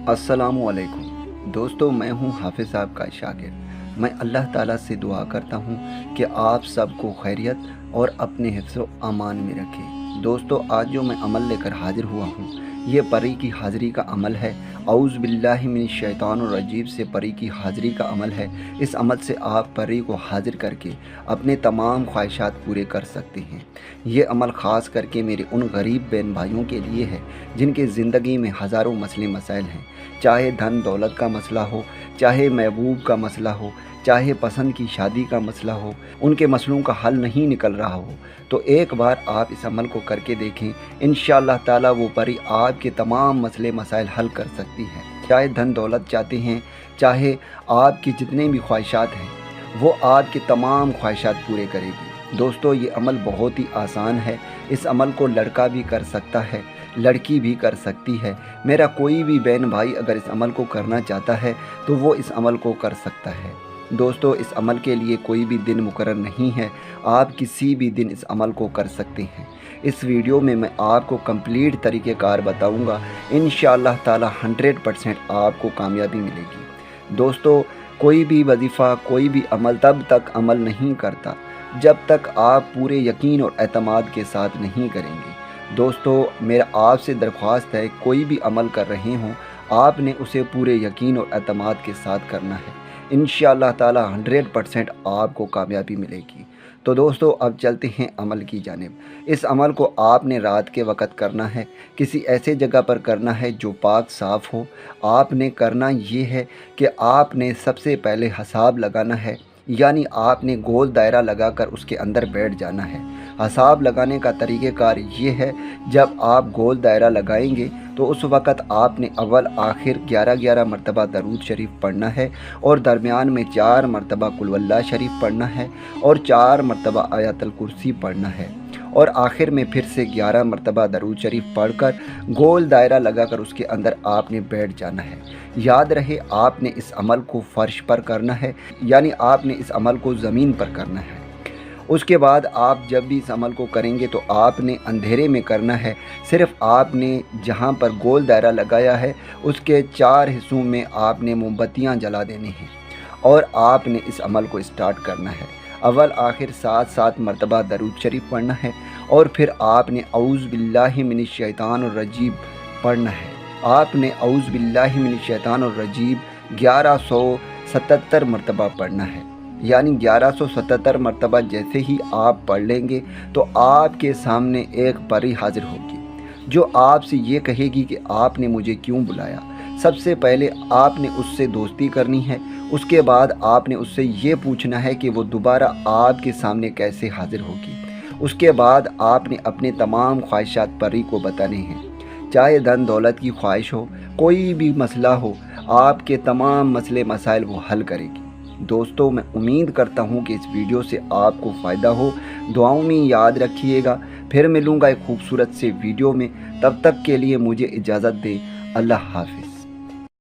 अस्सलामुअलैकुम दोस्तों, मैं हूं हाफिज़ साहब का शागिर्द। मैं अल्लाह ताला से दुआ करता हूं कि आप सबको खैरियत और अपने हिफ्ज़ व अमान में रखे। दोस्तों, आज जो मैं अमल लेकर हाज़िर हुआ हूं, ये परी की हाज़िरी का अमल है। औज़ु बिल्लाहि मिनश शैतानिर रजीम से परी की हाज़िरी का अमल है। इस अमल से आप परी को हाज़िर करके अपने तमाम ख्वाहिशात पूरे कर सकते हैं। ये अमल ख़ास करके मेरे उन गरीब बहन भाइयों के लिए है जिनके ज़िंदगी में हज़ारों मसले मसाइल हैं, चाहे धन दौलत का मसला हो, चाहे महबूब का मसला हो, चाहे पसंद की शादी का मसला हो, उनके मसलों का हल नहीं निकल रहा हो, तो एक बार आप इस अमल को करके देखें। इंशाअल्लाह ताला वो परी आपके तमाम मसले मसाइल हल कर सकती है। चाहे धन दौलत चाहते हैं, चाहे आपकी जितने भी ख्वाहिशात हैं, वो आपके तमाम ख्वाहिशात पूरे करेगी। दोस्तों, ये अमल बहुत ही आसान है। इस अमल को लड़का भी कर सकता है, लड़की भी कर सकती है। मेरा कोई भी बहन भाई अगर इस अमल को करना चाहता है तो वो इस अमल को कर सकता है। दोस्तों, इस अमल के लिए कोई भी दिन मुकर्रर नहीं है, आप किसी भी दिन इस अमल को कर सकते हैं। इस वीडियो में मैं आपको कंप्लीट तरीक़ेकार बताऊंगा। इंशाअल्लाह ताला 100% आपको कामयाबी मिलेगी। दोस्तों, कोई भी वजीफ़ा, कोई भी अमल तब तक अमल नहीं करता जब तक आप पूरे यकीन और एतमाद के साथ नहीं करेंगे। दोस्तों, मेरा आपसे दरख्वास्त है, कोई भी अमल कर रहे हों, आपने उसे पूरे यकीन और एतमाद के साथ करना है। इंशाअल्लाह ताला 100% आपको कामयाबी मिलेगी। तो दोस्तों, अब चलते हैं अमल की जानिब। इस अमल को आपने रात के वक़्त करना है, किसी ऐसे जगह पर करना है जो पाक साफ़ हो। आपने करना ये है कि आपने सबसे पहले हिसाब लगाना है, यानी आपने गोल दायरा लगाकर उसके अंदर बैठ जाना है। हिसाब लगाने का तरीक़ेकार ये है, जब आप गोल दायरा लगाएंगे तो उस वक़्त आपने अव्वल आखिर 11-11 मरतबा दरूद शरीफ पढ़ना है, और दरमियान में 4 मरतबा कुल वल्लाह शरीफ पढ़ना है, और 4 मरतबा आयतुल कुर्सी पढ़ना है, और आखिर में फिर से 11 मरतबा दरूद शरीफ पढ़कर गोल दायरा लगाकर उसके अंदर आपने बैठ जाना है। याद रहे, आपने इस अमल को फ़र्श पर करना है, यानी आपने इस अमल को ज़मीन पर करना है। उसके बाद आप जब भी इस अमल को करेंगे तो आपने अंधेरे में करना है। सिर्फ़ आपने जहाँ पर गोल दायरा लगाया है उसके 4 हिस्सों में आपने मोमबत्तियाँ जला देनी हैं, और आपने इस अमल को स्टार्ट करना है। अव्वल आखिर 7-7 मरतबा दरूद शरीफ पढ़ना है, और फिर आपने औज़ु बिल्लाहि मिनश शैतानिर रजीम पढ़ना है। आपने औज़ु बिल्लाहि मिनश शैतानिर रजीम 1177 मरतबा पढ़ना है, यानी 1177 मरतबा जैसे ही आप पढ़ लेंगे तो आपके सामने एक परी हाजिर होगी जो आपसे ये कहेगी कि आपने मुझे क्यों बुलाया। सबसे पहले आपने उससे दोस्ती करनी है, उसके बाद आपने उससे ये पूछना है कि वो दोबारा आपके सामने कैसे हाजिर होगी। उसके बाद आपने अपने तमाम ख्वाहिशात परी को बताने हैं, चाहे धन दौलत की ख्वाहिश हो, कोई भी मसला हो, आपके तमाम मसले मसाइल वो हल करेगी। दोस्तों, मैं उम्मीद करता हूँ कि इस वीडियो से आपको फ़ायदा हो। दुआओं में याद रखिएगा। फिर मिलूँगा एक खूबसूरत से वीडियो में, तब तक के लिए मुझे इजाज़त दें। अल्लाह हाफ़िज़।